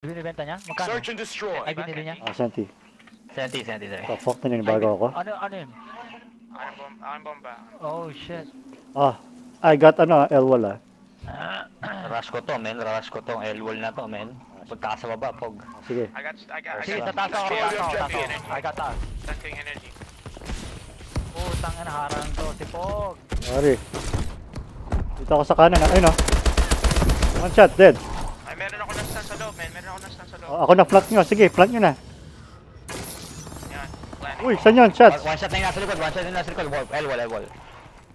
Binibenta niya? Magkano? Search and destroy. Ay, binili niya? Ah, senti. Senti, sorry. Fuck na bago ako. Ano yun? Aking bomba. Oh, shit. Ah, I got L-wall ah. Rush ko to, men. Rush ko tong L-wall na to, men. Pagka sa baba, pog. Sige. Sige, sa taas ako. I got taas. Testing energy. Putang ina, harang to. Si Pog. Sorry. Dito ako sa kanan ah. Ayun oh. One shot, dead. Ay, meron ako na-stun sa loob, men. Meron ako na-stun sa loob. Oh, ako na flank nyo. Sige, flank nyo na. Yan. Planning. Uy, saan yun? Shots. One shot na yung nasa likod, one shot na yung nasa likod. L-wall.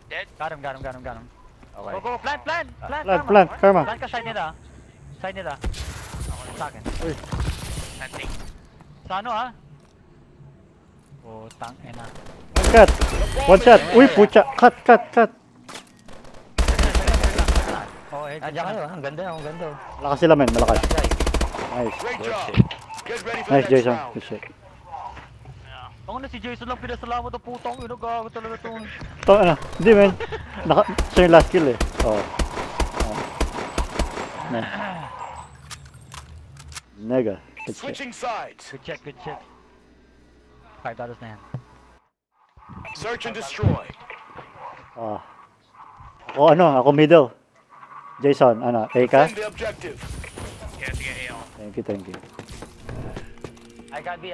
Dead? Got him. Okay. Go, plant. Plant, Karma. Plant ka, side nila. Side nila. Sa akin. Uy, Planting. Sa ano ah? Putang ina. one shot. Uy, pucha. Cut. Oh, Diyan kayo, ang ganda. Malakas sila, men. Malakas. Nice. Great Good job. shit. Get ready for Nice, the next Jason. round. Good shit. Ang na si Jason lang pinasalamat ang putang ina. Gago talaga to. Ito, hindi, men. Siya yung last kill eh. Oh. Nice. Nega. Good shit. Switching sides. Good check. $5 na yan. Search and destroy. Ah. Ako middle. Jason, A ka? Defend the objective. Yeah, sige, AO. Thank you. I got B.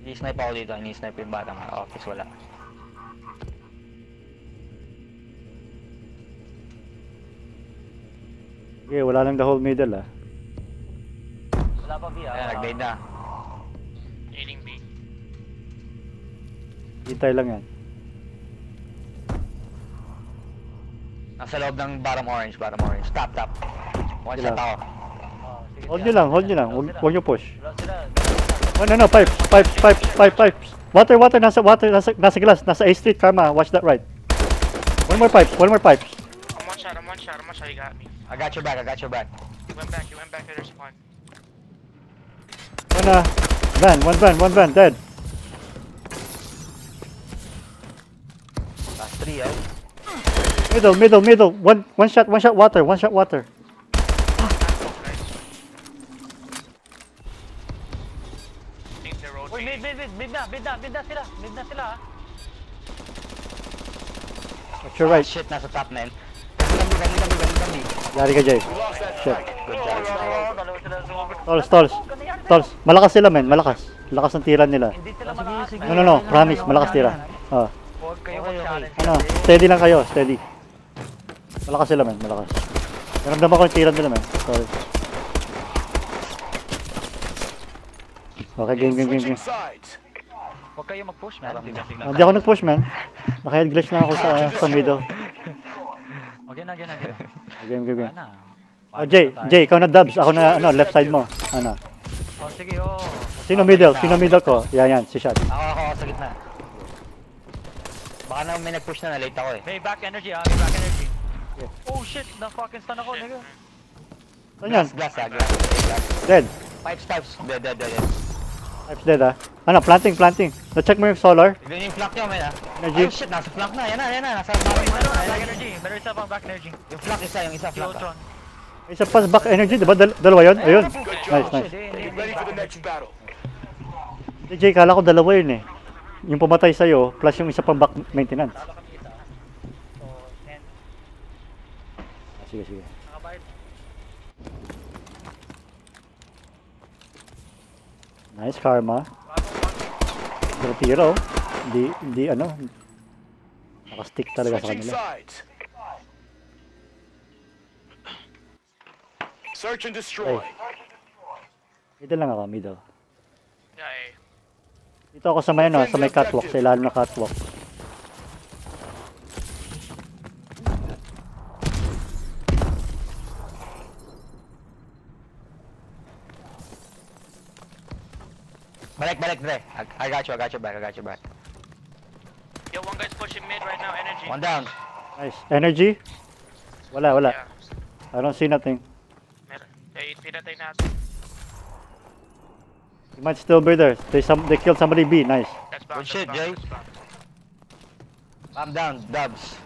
Ini-snipe ako dito, ini-snipe yung bata mga office, wala. Okay, wala lang the whole middle ah. Wala pa B ah. Ayan, nag-date na. Aiding B. Hintay lang yan. Nasa loob ng bottom orange. Top. One Sila. shot ako. Hold nyo lang. Huwag nyo push. Wala sila. No, pipes. Water, nasa glass, nasa A Street, Karma, watch that right. One more pipes. I'm one shot, you got me. I got your back. You went back to their spawn. One van, dead. Last 3, eh. Middle, one shot water. I think they're Uy, rotating. mid na sila ah. Watch your right. Shit, nasa top na yun. Gambi. Yari ka, Jay. We lost that Shit. fight. Good job. Dalawa sila sumabit. Stalls. Malakas sila, men. Malakas ang tira nila. Hindi sila malakas. No. Promise, malakas tira. Oh. Huwag kayo mag-challenge. Steady lang kayo, steady. Malakas sila, men. Malakas. Naramdaman ko yung tira nila, men. Sorry. Okay, game. Switching sides. Huwag kayo mag-push man. Hindi ako nag-push, man. Naka-head glitch na ako sa middle. Again. Game. Ana. Oh, Jay, ikaw na dubs. Ako na, left side mo. Oh, sige, oh. Sino middle ko? Yan, si Shot. Ako sa gitna. Baka na may nag-push na late ako eh. May back energy ah, may back energy. Oh shit, na-fucking stun ako, nigga. Saan yan? Glass. Dead. Pipes. Dead. Pipes dead, ah. Planting. Na-check mo yung solar. Yun yung flank nyo, men ah. Energy. Ay shit, nasa flank na. Yan na. Nasa Back energy, meron isa pang back energy. Yung flank yung isa flank ah. Neutron. Isa pa back energy, di ba? Dalawa yun? Ayun. Good job. Nice. Get ready for the next battle. Jay, kala ko dalawa yun eh. Yung pumatay sa'yo, plus yung isa pang back maintenance. Sige. Nakabait. Nice, Karma. Tiro. Hindi nakastick talaga sa Switching kanila. sides. Search and destroy. Middle lang ako, middle. Yeah, A. Dito ako sa may catwalk, sa ilalim na catwalk. Balik, Dre. I got your back. Yo, one guy's pushing mid right now, energy. One down. Nice. Energy? Wala. Yeah, I don't see nothing. meron. Pinatay natin. He might still be there. They killed somebody B. Nice. That's bound, Good shit, Jay. I'm down, dubs.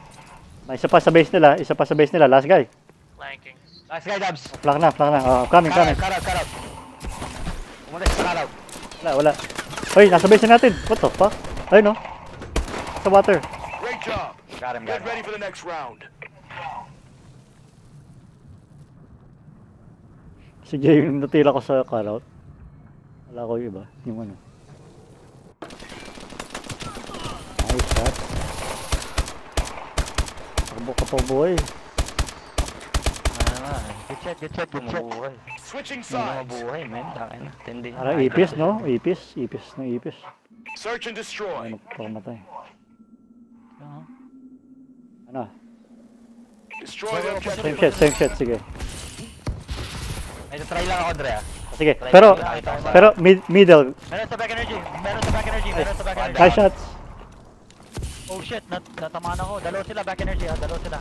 Isa pa sa base nila. Last guy. Flanking. Last guy, Dubs. Flank na, flank na. Coming, coming. Cut out. Umalis, cut out. Wala. Hoy, nasa base na natin. What the fuck? Ayun no. Sa water. Great job. Got him. Get ready for the next round. Si Jay yung natira ko sa cutout. Wala ko yung iba. Yung ano. Nice shot. Takbo ka pa boy. Good shot, good shot, good shot. Mabuhay. Switching Hindi sides. mabuhay, men. Takin na. Tindi. Parang ipis no? Ipis ng ipis. Search and destroy. Ano pakamatay. Ano? Destroy the objective. Same shot, sige. May try lang ako, Dre. Sige, pero middle. Meron sa back energy. Meron sa back energy. Nice shots. Oh shit, natamaan ako. Dalawa sila back energy ha. Dalawa sila.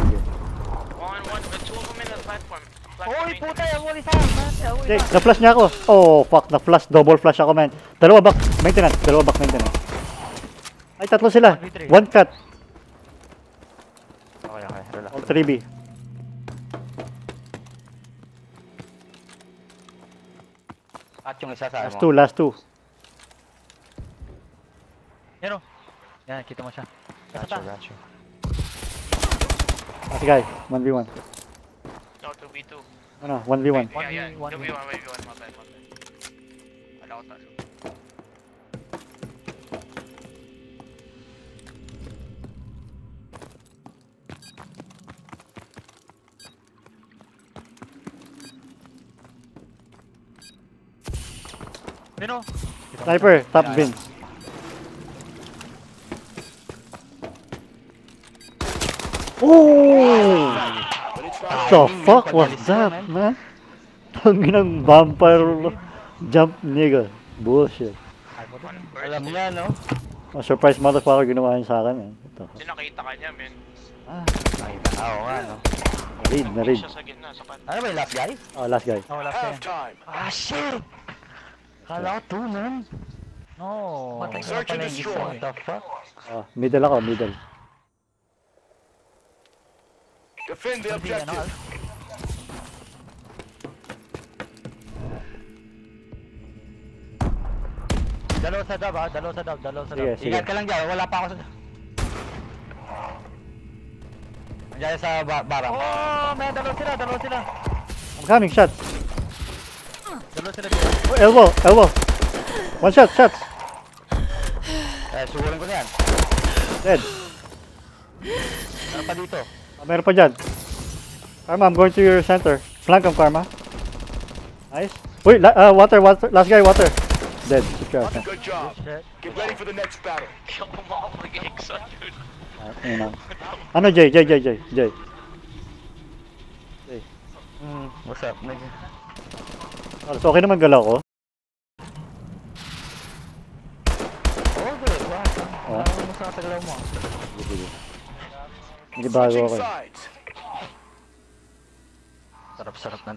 Sige. One, the two of them in the platform. Oy, puta, yung wali sa man. Jay, na-flash niya ako. Oh, fuck, na-flash. Double flash ako, man. Dalawa back maintenance. Ay, tatlo sila. 1 cut. Okay, relax. All 3B. At yung isa sa Last two. Yan o. Yan, kita mo siya. Gotcha. Last guy, 1v1. No, 2v2. Ano, 1v1. Yeah, 1v1. 2v1, my bad. Wala ko talo. Mino. Sniper, top bin. Oh! But it's What not the fuck was that, man? Tanginang vampire jump nigga. Bullshit. One burst. Alam niya, no? Surprise motherfucker ginawa niya sa akin, man. Ito. Hindi nakita ka niya, men. Nakita. Oo nga, no? Na-read. Siya sa gitna, sa kan. Ano ba yung last guy? Oh, last guy. Oh, last time. halftime. Shit! Kala ko 2, man. No. Matay ka Search na and pala yung isa. destroy. What the fuck? Oh, middle ako, middle. Defend the objective. Dalawa sa dab ha. Dalawa sa dab. Sige, sige. Ingat ka lang dyan, wala pa ako sa... Andiyan sa barang. Oh, may dalawa sila. I'm coming, shots. Dalawa sila dito. Oh, elbow. One shot, shots. Sugurin ko na yan. Dead. Ano pa dito? Meron pa dyan. Karma, I'm going to your center. Flank him, Karma. Nice. Wait, water. Last guy, water. Dead. Good job. Shit. Get ready for the next battle. Kill mo ako mag-exa, dude. Ano, Jay. What's up, nigga? So, okay naman galaw ko. Okay, Oh. ano mo sa sagalaw mo? Hindi bago Switching ako. sides. Sarap-sarap na.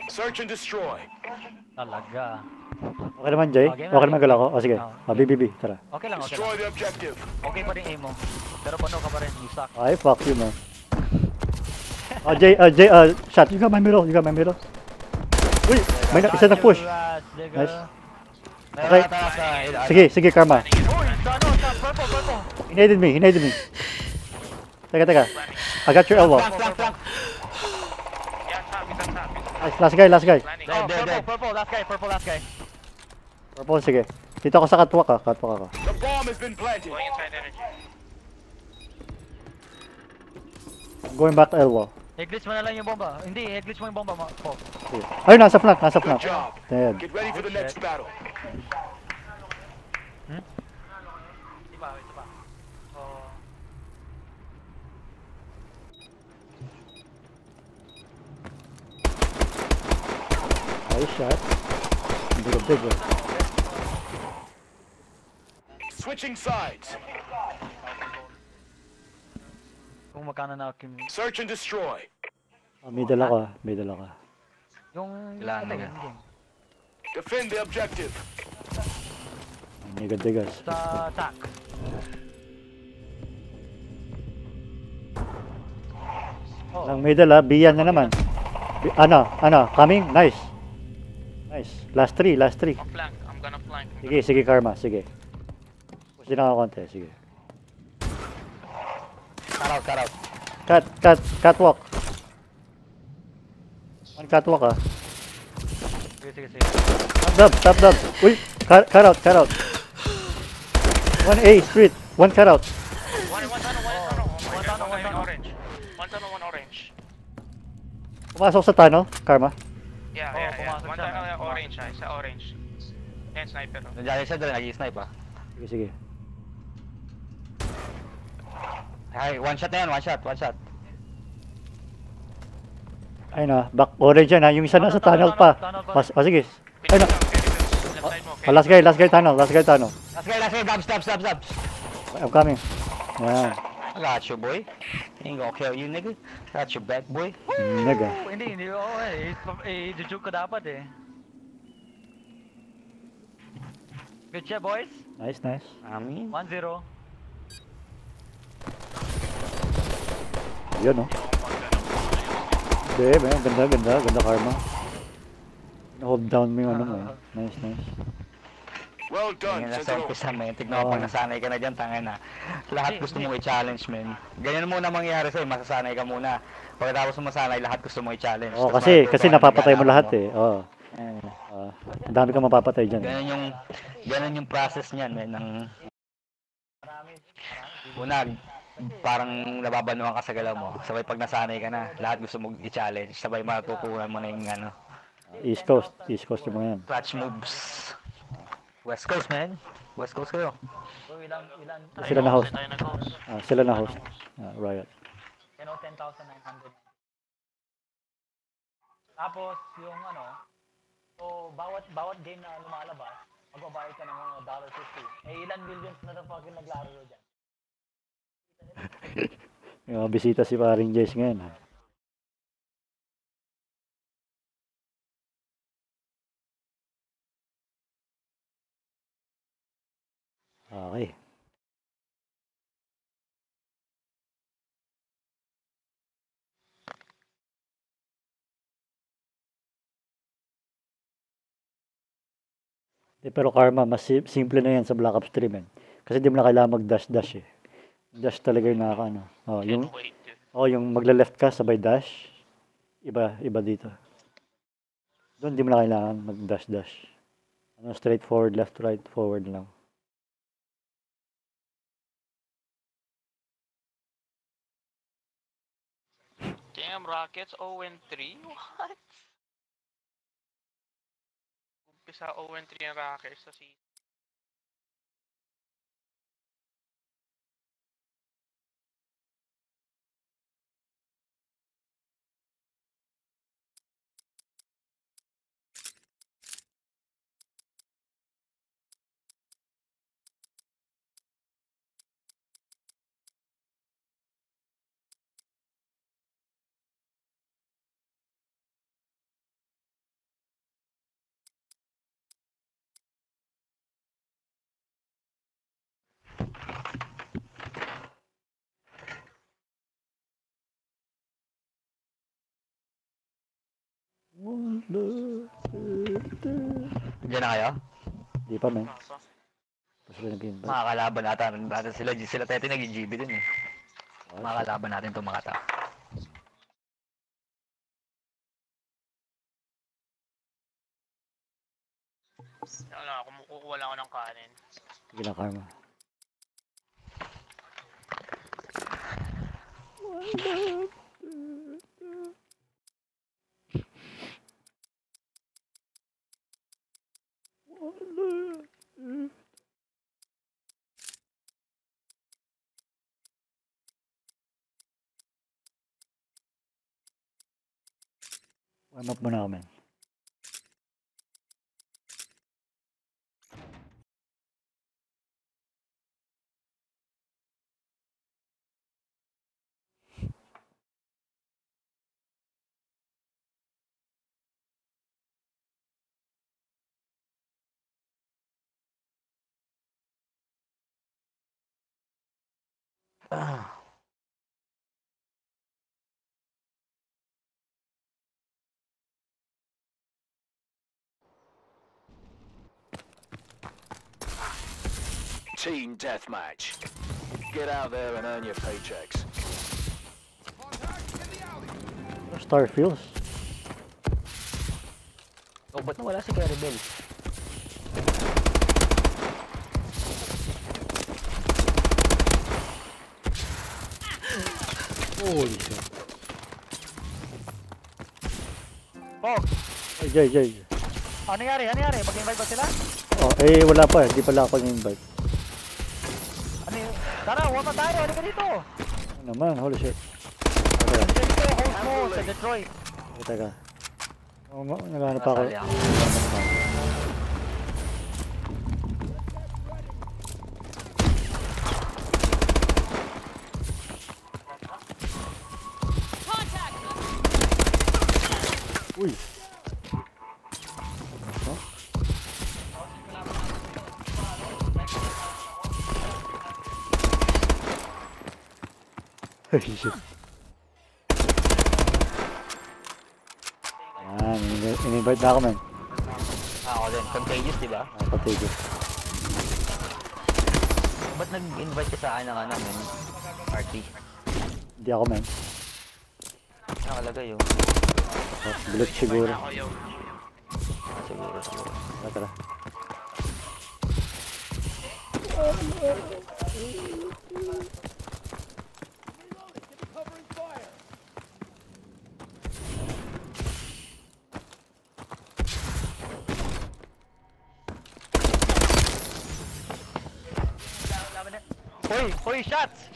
Search and destroy. Talaga. Okay naman, Jay? Okay naman galaw ko? O, sige. BBB, tara. Okay lang. Destroy the objective. Okay pa rin aim mo. Pero puno ka pa rin. You suck. Ay, fuck you, man. Jay, shot. You got my middle. Uy, may isa na push. Nice. Okay. Sige, Karma. Uy, sa purple. He naded me. Teka. I got your elbow. Flank. Yeah, top. Nice, last guy. Planning. Oh, purple. Last guy. Purple, sige. Dito ako sa catwalk ako. The bomb has been planted. Going inside energy. I'm going back to elbow. I-glitch mo na lang yung bomba. Hindi, i-glitch mo yung bomba mo. Oh. Sige. Ayun, nasa flank. Good job. Dead. Get ready for the next battle. Diba? Oh. Nice shot. Big one. Switching sides. Kung magkano na kim... Search and destroy. Middle ako. Yung... Kailangan na yan. Defend the objective. Digas. Sa attack. Oh. Ng middle ha, Bian na naman. Ano, coming? Nice. Nice. Last three. I'm flank. I'm gonna flank. Sige, Karma, sige. Pusin ako konti, sige. Cut out. Catwalk. One catwalk ah. Sige. Stop dub. Uy, cut out. One A, street. One cut out. One tunnel. One tunnel. One orange. One tunnel, one orange. Pumasok sa tunnel, Karma. Yeah. pumasok One siya. tunnel, orange. Isa orange. Yan, sniper. Nandiyan siya doon, nag-i-snipe ah. Sige. Ay, one shot na yan, one shot. Ayun na, back orange yan ha. Yung isa nasa tunnel pa. Sige. Ayun na. Left side mo, okay? Last guy tunnel. Last guy, stop. I'm coming. Yan. I got you, boy. Ain't gonna kill you, nigga. Got your back, boy. Nega. Hindi. Oo i-juke ko dapat eh. Good job, boys. Nice. Amin. 1-0. Yun no. Hindi, man. Ganda Karma. Hold down mo yung ano mo. Nice. Well done, Tingnan na sa Sentinel. umpisa, men. Tignan mo pag nasanay ka na dyan, tangin na. Lahat gusto mong i-challenge, men. Ganyan muna mangyayari sa'yo, masasanay ka muna. Pagkatapos mo masanay, lahat gusto mong i-challenge. Oo, Tapos kasi matutuwa ka, napapatay mo naglalaro lahat mo. eh. Oo. Ang dami kang mapapatay dyan. Ganun yung process niyan, men. Una, parang nababanuan ka sa galaw mo. Sabay pag nasanay ka na, lahat gusto mong i-challenge. Sabay matutukunan mo na yung East Coast yung mga yan. clutch moves. West Coast, man. West Coast kayo. Ilan? Sila na host. Tayo nag-host. Sila na host. Riot. 10,900. Tapos yung so bawat game na lumalabas, magbabayad ka ng mga $1.50. Ilan millions na fucking naglaro dyan? Yung mga bisita si paring Jace ngayon. Okay. Pero Karma, mas simple na yan sa Black Ops 3, men. Kasi di mo na kailangan mag-dash eh. Dash talaga yung nakaka. Yung magla-left ka sabay dash. Iba dito. Doon di mo na kailangan mag-dash. Straight forward, left, right, forward lang. Damn, Rockets 0-3? What? Umpisa 0-3 ang Rockets sa season. Diyan na kayo? Di pa, men. Nasa. Tapos sila nag-invite. Mga kalaban natin sila Tete nag-GB din eh. Mga kalaban natin itong mga tao. Kumukuha lang ako ng kanin. Sige na, Karma. Warm up muna ako, men. Team deathmatch. Get out there and earn your paychecks. Starfields. Oh, ba't nawala si Caribel? Holy shit. Pog, Ay, Jay. ano nangyari? Mag-invite ba sila? Oh, eh, wala pa. Hindi pala ako invite. Ano yun? Tara, huwag pa tayo. Halika dito. Ano naman, holy shit. Teka, Halika dito, host mo sa Detroit. teka. Oh, naghanap pa ako. Nasali ako. Uy. Ay, shit. Yan, in-invite na ako, man. Ako din. Contagious, di ba? Patigil. Ba't nag-invite ka sa akin ng ano, men? Party. Hindi ako, man. Nakalagay yun. Bulit siguro. Ako yung... Siguro. Tara. Hoy, shots!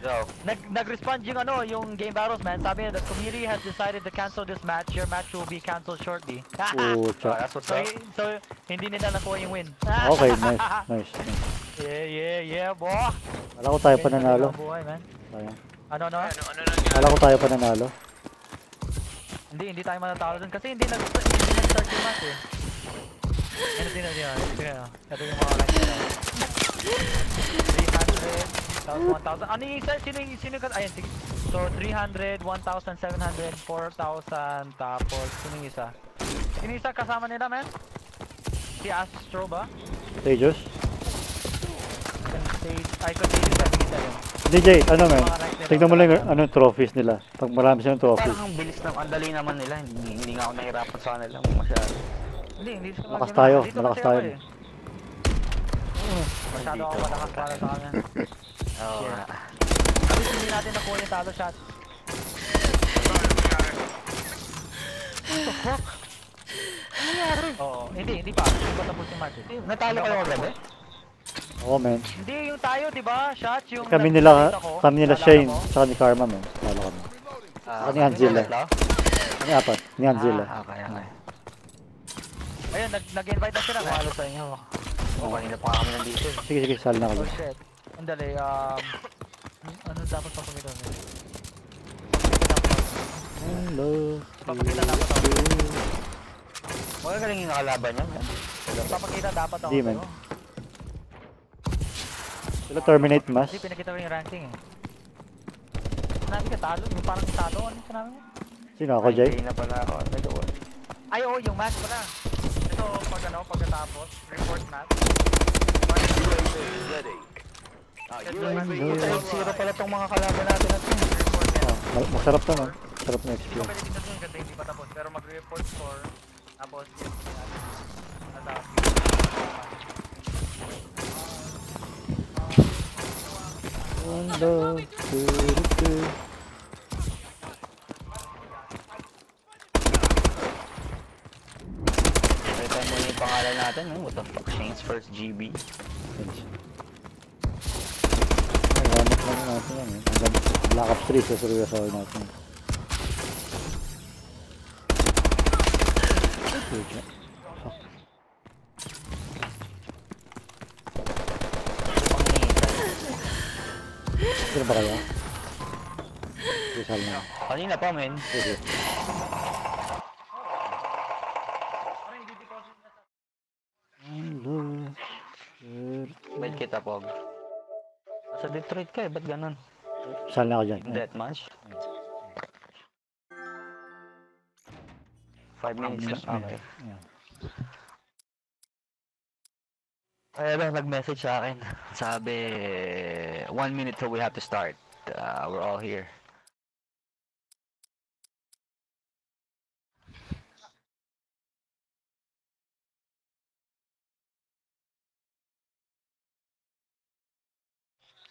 Yo. Nag-respond yung ano, yung Game Battles, man. Sabi niya, the community has decided to cancel this match. Your match will be canceled shortly. Pucha. That's what's So, up. so, hindi nila nakuha yung win. Okay, nice. Yeah, boy. Kala ko tayo pananalo. Ganyan ang buhay, man. Sayang. Ano? Ano nangyari? Kala ko tayo pananalo. Hindi tayo manatalo dun kasi hindi nag-start yung match eh. Ito yung mga rank nila. 300, 1,000. Ano yung isa? Sino yung ayun, sige. So, 300, 1,700, 4,000, tapos, sino yung isa? Sino yung isa kasama nila, man? Si Astro ba? Tejas? Ay, Contagious sa isa yun. DJ, ano, man? Tignan mo lang yung ano, trophies nila. Pag marami silang trophies. Parang ang bilis ng andali naman nila. Hindi nga ako nahirapan sa kanila masyado. Hindi sila Malakas mag-game tayo, na. Dito malakas kasi tayo. ako eh. Masyado ako malakas para sa kanya. Oo. Yeah. At least hindi natin nakuha yung talo shot. What the fuck? Oo, hindi pa. Hindi pa tapos yung match eh. Natalo kayo kagabi? Oo, man. Hindi, yung tayo, di ba? Shots, yung... Kami nag-tweet ako, nila naalala Shane, mo? saka ni Karma, man. Talo kami. Ni Anzilla. Ni apat, ni Anzilla. Okay. Ayun, nag-invite na sila. Kumalo sa inyo. Kanina pa kami nandito. Sige, sali na ako. Oh shit. Andali, ano dapat papakita natin? Hello. Papakita dapat ako. Huwag galing yung nakalaban niya, man. Papakita dapat ako. Di, man. sa'yo. Sila terminate mass. Hindi, pinakita ko yung ranking eh. Sinabi ka talo, yung parang talo, ano yung sinabi mo? Sino ako, Jay? Hindi na pala ako. Nagawa. Ay, oo, yung match pala. Ito, pagkatapos, report match. UAV ready. Puta, 8-0 pala tong mga kalaban natin at yun. Report yan. Masarap naman. Masarap na Ikaw experience. pwede tingnan yun kasi hindi pa tapos, pero mag-report score. Tapos, yun, natapos. Hello. Ito mo yung pangalan natin, no? What the fuck? Shane's first GB. Gamit lang natin yan, eh. Hanggang Black Ops 3 sa seryoso natin. Pucha. Sino ba kaya? Rizal na. Kanina pa, men. Sige. Hello. Ba't kita, Pog? Sa Detroit ka eh, ba't ganun? Sal na ako dyan. Deathmatch? 5 minutes lang. Okay. Ayan. Ay, nag-message sa akin. Sabi, 1 minute till we have to start. We're all here.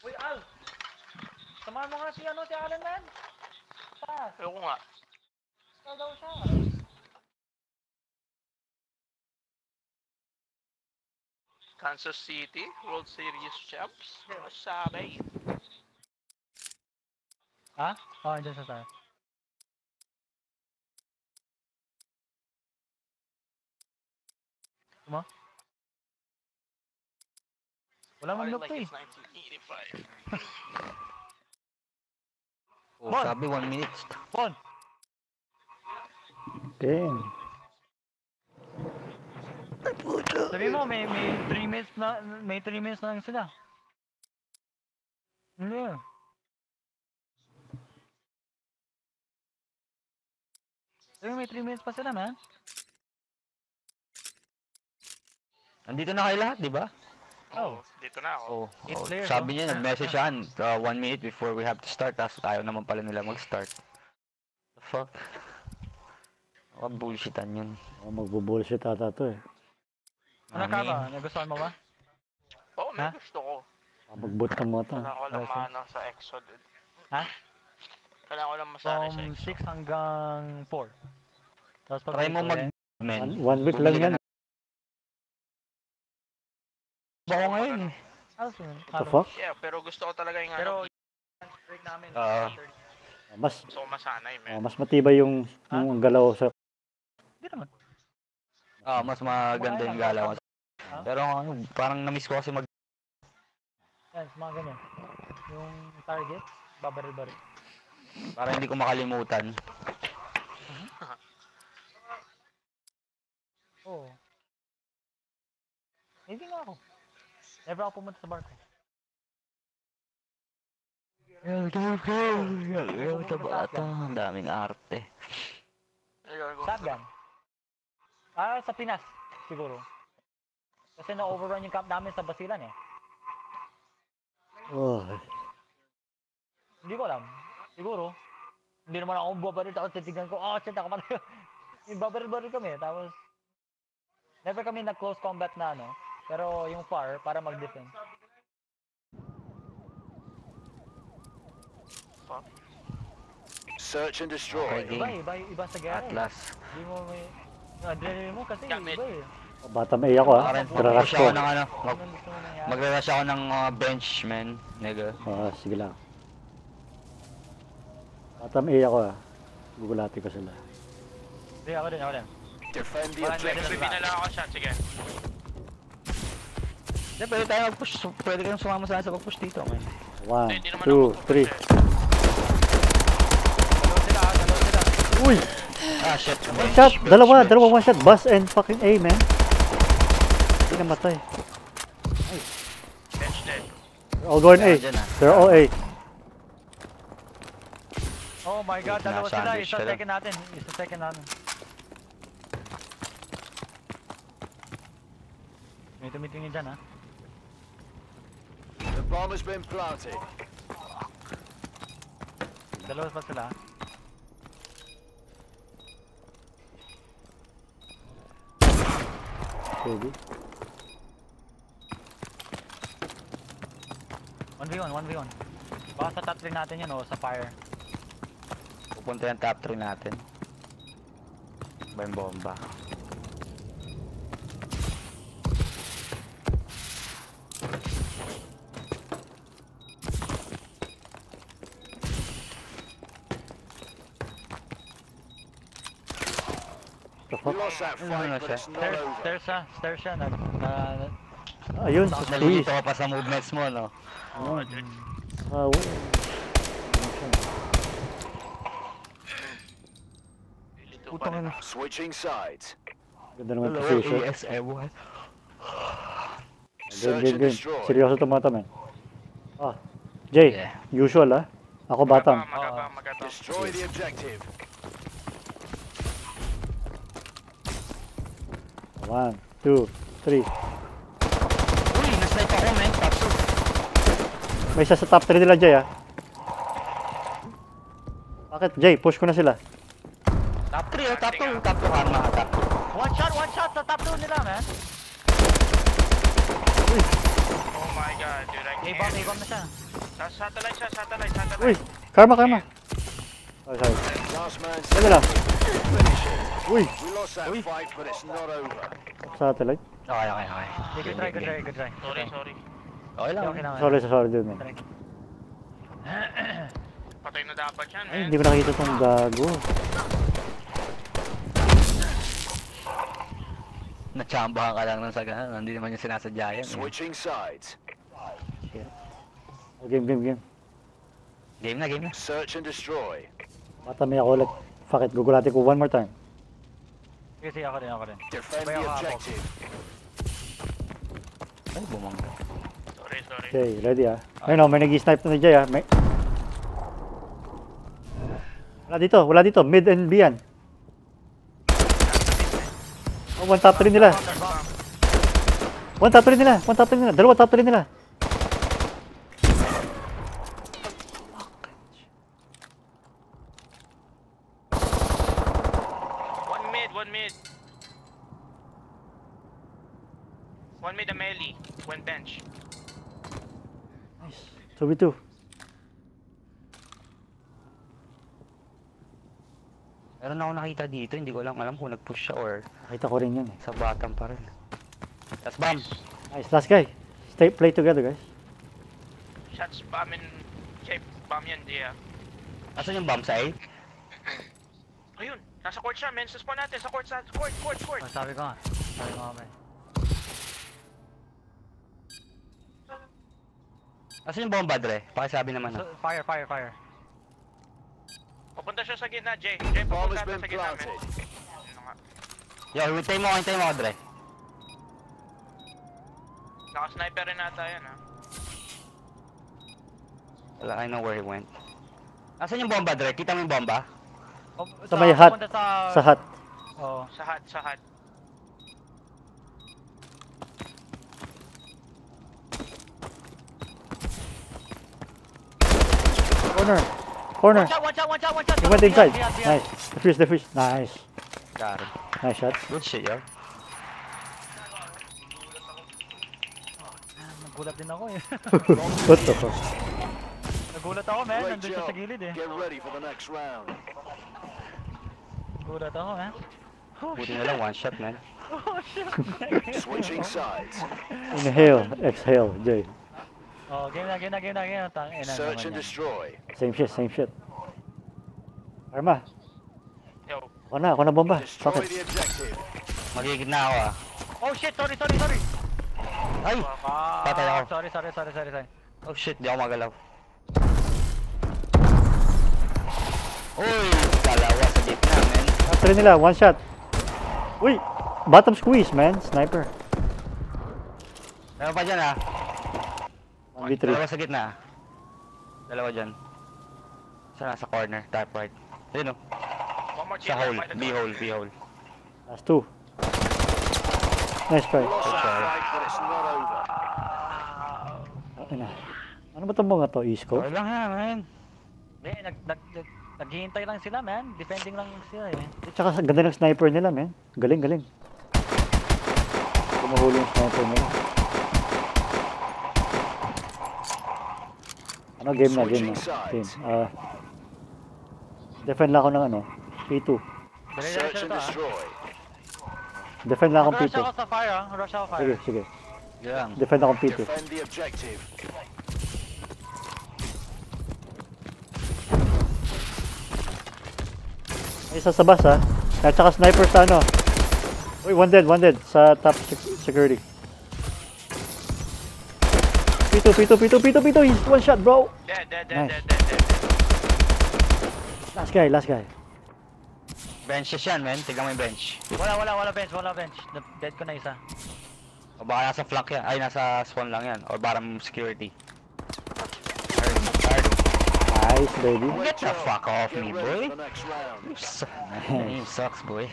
Uy, Al! Samahan mo nga si Alan, man! Taas! Ayoko nga. Ikaw daw siya. Kansas City, World Series champs. Masabi. Ha? Oo, andyan sa taas. Mo? Wala mang look to eh. It's 1985. Oh, Bon! sabi 1 minute. Bon! Okay. Sabi mo, may 3 minutes na, may 3 minutes na lang sila. Hindi. Sabi mo, may 3 minutes pa sila, man. Andito na kayo lahat, di ba? Oh. Dito na ako. It's clear, Sabi no? niya, nag-message siya, 1 minute before we have to start, tapos ayaw naman pala nila mag-start. The fuck? Bullshitan yun. Magbo-bullshit ata to eh. Ano ka ba? Nagustuhan mo ba? Oo, may Ha? gusto ko. Mag-boot ng mata. Kailangan ko lang Ayos, maano sa Exodus. Ha? Kailangan ko lang masanay sa From Exodus. 6 hanggang 4. Tapos pag Try mo may men. 1 week lang yan. Bako ngayon eh. What the fuck? Yeah, pero gusto ko talaga yung Pero ano. break namin. Mas Gusto ko masanay, man. mas matibay yung galaw sa Hindi naman. Mas maganda yung galaw. Ha? Pero ano, parang na-miss ko kasi Yan, mga ganyan. Yung target, babaril-baril. para hindi ko makalimutan. Oo. Hindi nga ako. Never ako pumunta sa barko. Ito bata, ang daming arte. Shotgun. Sa Pinas, siguro. Kasi na-overrun yung camp namin sa Basilan eh. oh, Hindi ko alam. Siguro. Hindi naman ako babaril, tapos titignan ko, shit, ako pala. Yung babaril-baril kami, tapos never kami nag-close combat na ano. Pero yung far, para mag-defend. Search and destroy. Okay. Iba sa gera eh. Atlas. Hindi mo may... Yung adrenaline mo kasi Gamit. iba eh. bata may ako ah. Parang Tiraras mag-rush ko. ako ng ano, Anong gusto mo nangyari? mag-rush ako ng bench, man. Nigga. Sige lang. Bata may ako ah. Gugulati ko sila. Hindi, ako din. Defend the Wala, objective. Sabi na lang ako shot, sige. Hindi, pwede tayo mag-push. Pwede kayong sumama sa akin sa pag-push dito, man. 1, Hindi naman 2, ako 3. Dalawa sila. Uy! Ah, shit. One shot! Dalawa one shot. Bus and fucking A, man. Hindi namatay. Bench dead. They're all going A. Dyan, ah. They're all A. Oh my god, dalawa sila. Sandwich Isa ka lang. second natin. May tumitingin dyan ha. The bomb has been planted. Dalawa pa sila. Pwede. 1v1. Baka sa top 3 natin yun o sa fire. Pupunta yung top 3 natin. Ba yung bomba? The We fuck? lost that fight, but it's not over. Stairs siya. Ayun, sa squeeze. Nalilito ka pa sa movements mo, no? Ah, Putang ina. Switching sides. ganda naman position. ASM1. Game. Seryoso to mata, man. Jay, Yeah. usual ah. Ako batang. Magabang. Destroy the objective. 1, 2, 3. May isa sa top 3 nila, Jay, ah. Bakit, Jay? Push ko na sila. Top 3 oh, top 2. Top 2 Karma ata. One shot sa top 2 nila, man. Oh my god, dude, I can't. A-bomb na siya. Satellite siya, satellite. Uy! Karma! Oh, sorry. Last man Yan nila. finish it. Uy! We lost that fight, but it's not over. Satellite. Okay. Good try. Sorry. Okay lang. Okay lang. Sorry dude, man. Patay na dapat yan, Ay, man. hindi ko nakita tong gago. Natsambahan ka lang ng saga. Hindi naman yung sinasadya yan. Switching sides. Oh, game. Game na. Search and destroy. Bata may ako ulit. Fuck it, gugulatin ko one more time. Sige, ako din. Defend Sabay the ako objective. Ay, bumangga. Sorry. Okay, ready ah. Ayun oh, may nag-snipe na Jay ah. May... Wala dito. Mid and B yan. Oh, one top 3 nila. Dalawa top 3 nila. One mid a melee. One bench. Nice. 2v2. Meron ako nakita dito. Hindi ko lang alam kung nag-push siya or Nakita ko rin yan eh. sa bottom pa rin. That's bomb. Nice, last guy. Play together guys. Shots bombing. Shape bomb yan, dia. Asan yung bomb sa A? Ayun. Nasa court siya, men. Sa spawn natin. Sa court. Oh, sabi ko nga, man. Asan yung bomba, Dre? Pakisabi naman So, ah. fire. Papunta siya sa gitna, Jay. Bomb Papunta has been sa gitna, men. planted. Ano nga. Yo, hintay mo ako, Dre. Naka-sniper rin ata yan, ha. Wala, I know where he went. Asan yung bomba, Dre? Kita mo yung bomba? Oh, Sa may hut. pupunta Sa hut. Oh. Sa hut. Corner. One shot. He went inside. Beyond. Nice. Defuse. Nice. Got it. Nice shot. Good shit, yo. Nagulat din ako eh. What the fuck? Nagulat ako, man. Great Nandun siya job. sa gilid eh. Get ready for the next round. Nagulat ako, man. Buti na lang, one shot, man. Switching sides. Inhale, exhale, Jay. Oh, game na. Tangina Search and naman yan. destroy. Same shit. Karma. Yo. Ako na bomba. Destroy Fuck it. the objective. Magigit na ako ah. Oh shit, sorry. Ay! Patay ako. Sorry. Oh shit, di ako magalaw. Uy! Dalawa sa gitna, man. After nila, one shot. Uy! Bottom squeeze, man. Sniper. Meron pa dyan ah. 1v3. Dalawa sa gitna. Dalawa dyan. Isa nasa corner, top right. Ayun oh. One more Sa team hole, left by the door. B-hole. Last two. Nice try. We lost that fight, but it's not over. Okay na. Ano ba itong mga to? East-Coast? Okay lang yan, man. Naghihintay lang sila, man. Defending lang sila eh. Tsaka sa ganda ng sniper nila, man. Galing. Tumahuli yung sniper nila. Ano, game na. Team. Defend lang ako ng ano, P2. Search and destroy. Defend lang akong Rush P2. ako sa fire, ah. Rush ako fire. Sige. Yan. Defend akong P2. Defend the objective. May isa sa bus, ha. At saka sniper sa ano. Uy, one dead. Sa top security. P2. He's one shot, bro. Dead. Nice. Last guy. Benches yan, man. Tignan mo yung bench. Wala bench. Dead ko na isa. O baka nasa flank yan. Ay, nasa spawn lang yan. Or bottom security. Nice, baby. Get the fuck off Get me, ready boy. for the next round. You sucks, boy.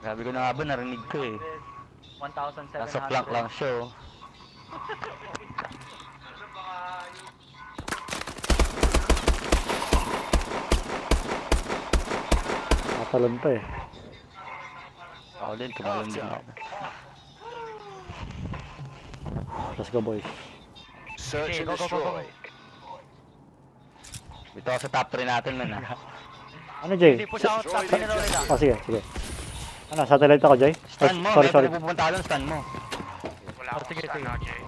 Sabi ko na nga ba, narinig ko eh. 1,700. Nasa flank lang siya oh. Tumatalon pa eh. Ako din, tumalon din ako. Let's go boys. Search Okay, and go, go, go, go. destroy. Dito ako sa top 3 natin, man, ha? Ano Jay? Hindi, push out, top nila nila. Oh sige, sige. Ano, satellite ako Jay? Stun mo, Sorry, may sorry. pupunta ka doon, stun mo. Wala Oh, akong sige, stun sige. now, Jay.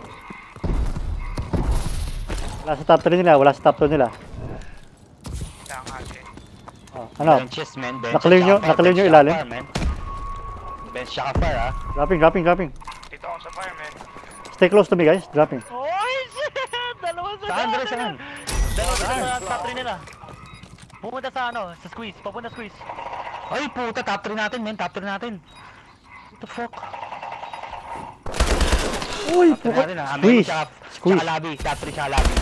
Wala sa top 3 nila, wala sa top 2 nila. Wala nga, Jay. Oh, ano? Benches, man. Benches, Nakaliw nyo- tsaka fire, nakaliw nyo bench, ilalim? tsaka fire, man. Bench tsaka fire, ha? Dropping, dropping, dropping. Dito ako sa fire, man. Stay close to me guys, dropping. Oy, shit! Dalawa sa Saan, Dre, saan? Dalawa sa top 3 nila. Pumunta sa ano, sa squeeze, papunta squeeze. Ay, puta, top 3 natin, man. Top 3 natin. What the fuck? Uy, Top 3 natin, ha? squeeze, Tsaka squeeze. lobby, top 3 tsaka lobby.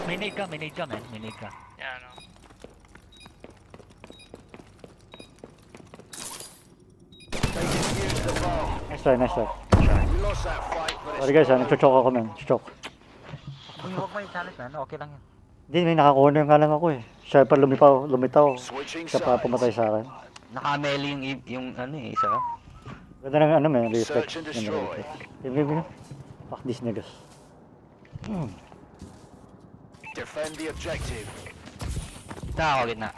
May nade ka, man, may nade ka. Yan, no. Use the bomb. Nice try, nice try. We lost that fight, but Sorry guys, nagchochoke ako man, choke. Kung huwag mo yung challenge man, okay lang yun. Hindi, may nakakorner nga lang ako eh. Siya pa lumitaw. switching Siya pa sides. pumatay sa akin. Nakameli yung ano eh, isa. Ganda ng ano man, reflex. Search and Ganda ng destroy. reflex. Game. Fuck these niggas. Defend the objective. Gitna ako, gitna.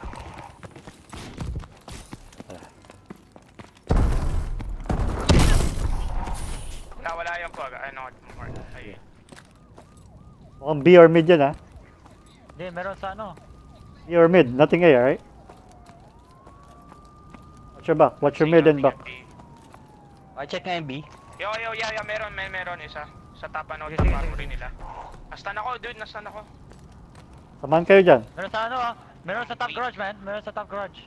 Nawala yung pag, ano, Mark. Ay, Mukhang B or mid yan ha. Hindi, meron sa ano. B or mid, nothing A, right? Watch your back, watch your mid and back. Okay, check nga yung B. Yo, meron isa. Sa tapa no, Sige, sa sige, armory nila. Nastan ako, dude, nastan ako. Samahan kayo dyan. Meron sa ano ah. Meron sa top garage man, meron sa top garage.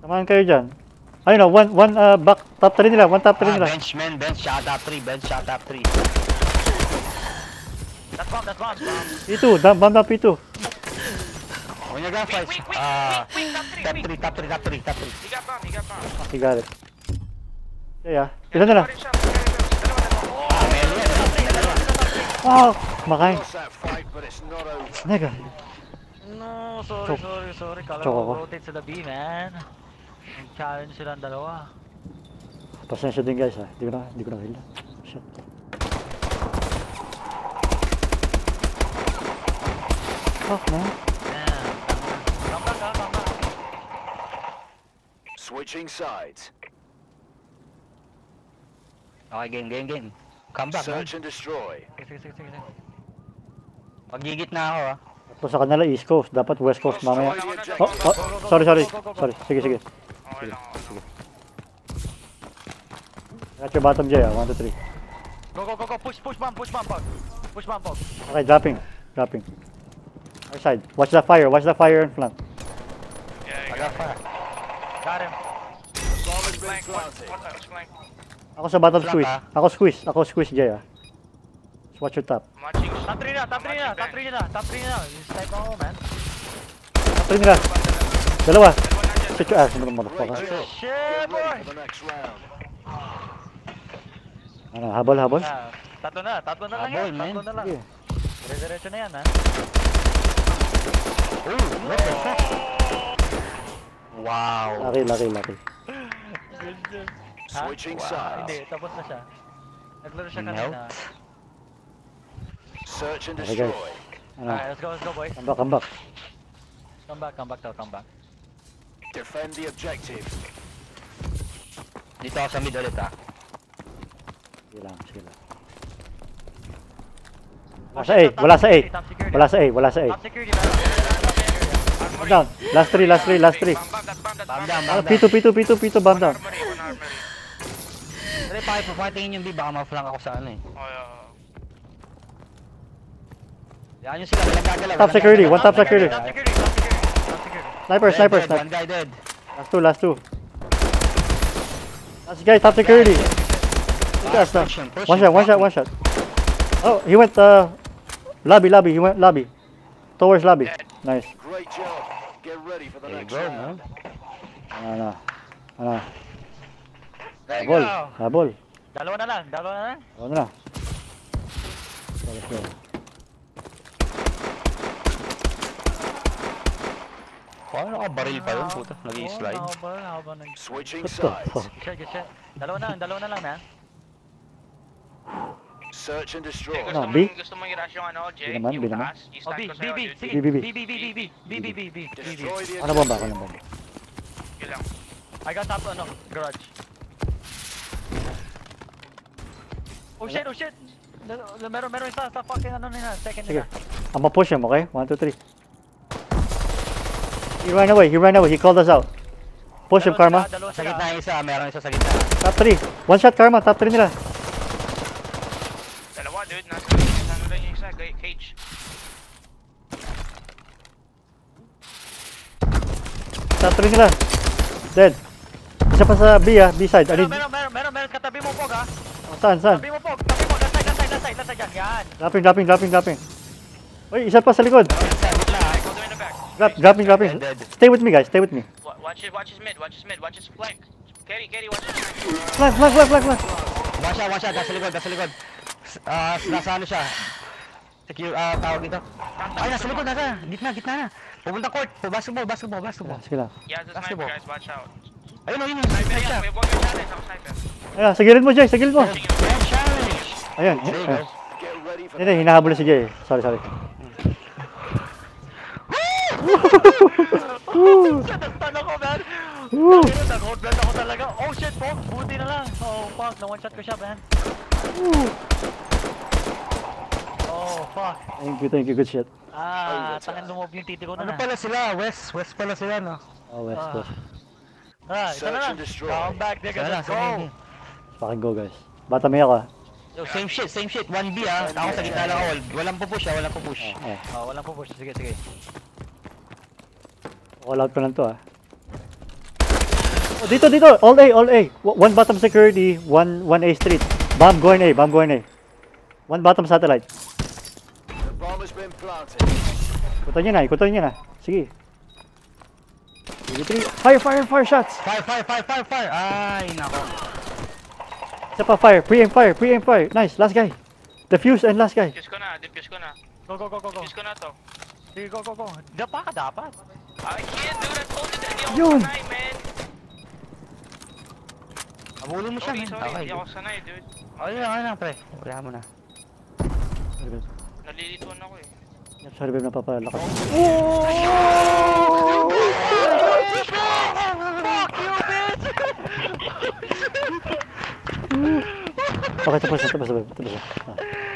Samahan kayo dyan. Ayun no, one back, top 3 nila, one top 3 nila. Bench, man. Bench, tsaka top 3. Bench, tsaka top 3. That's bomb. P2, bomb down P2. When you're gonna fight, Quick, top 3. Higa pa. Okay, got it. Kaya, ilan na lang? Dalawa. Ah, Meli yan. Oh, makain. Lost that fight, but it's not over. Nega. No, Choke. sorry. Kala Choke ako. ko rotate sa the B man. Challenge silang dalawa. Pasensya din guys ha. Hindi ko na hila. Shit. Fuck man. Damn. Come back. Switching sides. Okay, game. Come back, man. Search and destroy. Sige. Magigit na ako, ha. Tapos sa kanila East Coast, dapat West Coast mamaya. Destroy the objective. Oh, sorry. Sorry. Sige. Okay lang. Got your bottom J, 1, 2, 3. Go. Push bomb. Push bomb. Okay, dropping. Our side. Watch the fire in front. Yeah, I got fire. Got him. Bomb has been Flank, planted. flank. Ako sa bottom Flank, squeeze. ha? Ako squeeze J ah. Just watch your top. Matching. Top 3 na. You snipe ako man. Top 3 nila. Dalawa. Sit your ass, motherfucker. Great job. Shit, Get boy. ready for the next round. Ano, habol? Ah, tatlo na lang Habol, yan. man. Tatlo na lang. Sige. Dire-diretso na yan ha. What the fuck? Wow. Laki. Ha? Switching Hindi, sides. tapos na siya. Naglaro siya Melt. kanina. Search and Okay, guys. destroy. Ano, Alright, let's go boys. come back. Come back. Defend the objective. Dito ako sa mid ulit, ha. Sige lang. Wala sa A. Top security. Top security man. Bomb down. Last 3. Bomb down. P2, bomb down. Armory. Dali, pakipatingin yung B, baka ma-flank ako sa ano, eh. Oh, yeah. Yan yung sila, walang gagalaw. Top security, one top security. Top security. Sniper. One guy dead. Last two. Last guy, top security. Yes, no. One shot. Oh, he went lobby. He went lobby. Towards lobby. Nice. Great job. Get ready for the There you next go, round. man. Ano. There you Habol. go. Dalawa na lang. Ano na. Let's go. Paano nakabaril pa yun, puta? Nag-i-slide. Nakaba Switching What the sides. fuck? Good shit. Dalawa na lang, man. Search and Jay, destroy. No, gusto B. mong i-rush yung ano, Jay? B naman, yung B naman. taas? Oh, I-stand B, ko B, sa'yo, B, dude. sige. B, B, B. B, B, B, B, B, B, B, B, B. Destroy the Ano bomba? Ano bomba? Yun lang. I got top, garage. Oh shit, oh shit! Meron isa sa fucking second Sige. nila. I'm gonna push him, okay? 1, 2, 3. He ran away. He called us out. Push him, Karma. Dalawa Sa sila. gitna yung isa, meron isa sa gitna. Top 3. One shot, Karma. Top 3 nila. Dalawa, dude. Nasa lang yung isa, cage. Top 3 nila. Dead. Isa pa sa B, B side. I need... Meron, katabi mo po, ha? Saan? Tabi mo po, last side, yan. Dropping. Uy, isa pa sa likod. Go in the back. Dropping. Dead. Stay with me, guys. Stay with me. Watch his mid, watch his flank. Carry, watch his Flag. One shot. Nasa likod. Nasa ano siya? Secure, tawag dito. Ay, nasa likod, gitna na. Pupunta court. Basketball. Sige lang. Yeah, the Basketball. sniper guys, watch out. Ayun. Sniper Sniper siya. yan, huwag yung challenge, ako sniper. Ayan, sa gilid mo, Jay. Sa gilid mo. Challenge. Ayan. Jay, Ayan. Get ready for Hindi, hinahabol na si Jay. Sorry. Stun ako, man. Woo! Nag-hold blood ako talaga. Oh shit, po. Buti na lang. Oh fuck, na one shot ko siya, man. Oh fuck. Thank you. Good shit. Tangan lumob yung titi ko na. Ano pala sila? West pala sila, no? Oh, West Coast. Isa na lang. Come back, nigga. Let's go. Fucking go, guys. Bata may ako, ah. Yo, same shit. 1B Ako sa gitna lang ako. Walang pupush. Oh. Walang pupush. Sige. All out ko lang to, ah. Oh, dito. All A. One bottom security, one A street. Bomb going A. One bottom satellite. the bomb has been planted. Ikutan nyo na. Sige. 3. Fire shots. Fire. Ay, nako. Isa pa fire. Pre-aim fire. Nice. Last guy. Defuse and last guy. Defuse ko na. Go. Defuse ko na to. Sige, go. Dapa ka dapat. I can't, dude. I told you that. Di ako Yun. sanay, man. Abulin mo siya, Sorry, man. hindi ako sanay, dude. Ayun lang, pre. Wala mo na. Nalilituan ako eh. Sorry, babe. Napapalakas. Okay, tapos na.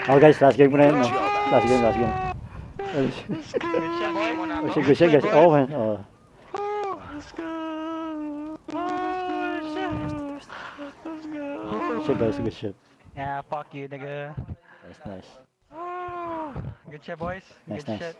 Oh, guys, last game muna yun, no? Last game. Good shot, game mo na to. Good shit, guys. Oh, man. Oh. Good shit. Yeah, fuck you, nigga. Nice. Good shit, boys. Nice. Good shit.